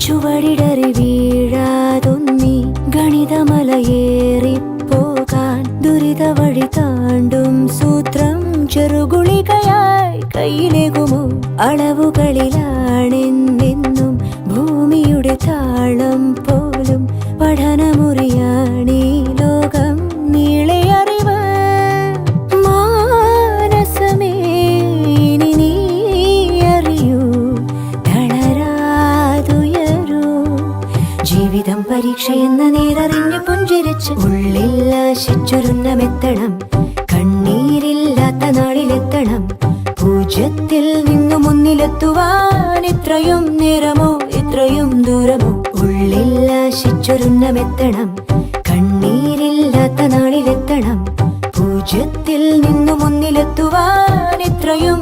ചുവടിടറി വീഴാതൊന്നി ഗണിതമലയേറിപ്പോകാൻ ദുരിത വഴി താണ്ടും സൂത്രം ചെറുഗുളികയായി കയ്യിലേകുമോ? അളവുകളിലാണെന്നെന്നും ഭൂമിയുടെ താളം പോലും പഠനമുറിയാണീ ലോകം നീളെ അറിവ്. മാനസമേ ഇനി നീ അറിയൂ, തളരാതുയരൂ. ജീവിതം പരീക്ഷയെന്ന നേരറിഞ്ഞു പുഞ്ചിരിച്ച് ഉള്ളിൽ ആശിച്ചൊരുന്നമെത്തണം. കണ്ണീരില്ലാത്ത നാളിലെത്തണം. പൂജ്യത്തിൽ നിന്നു മുന്നിലെത്തുവാൻ ഇത്രയും നേരമോ ഇത്രയും ദൂരമോ? ഉള്ളിൽ ആശിച്ചൊരുന്നമെത്തണം. കണ്ണീരില്ലാത്ത നാളിലെത്തണം. പൂജ്യത്തിൽ നിന്നു മുന്നിലെത്തുവാൻ ഇത്രയും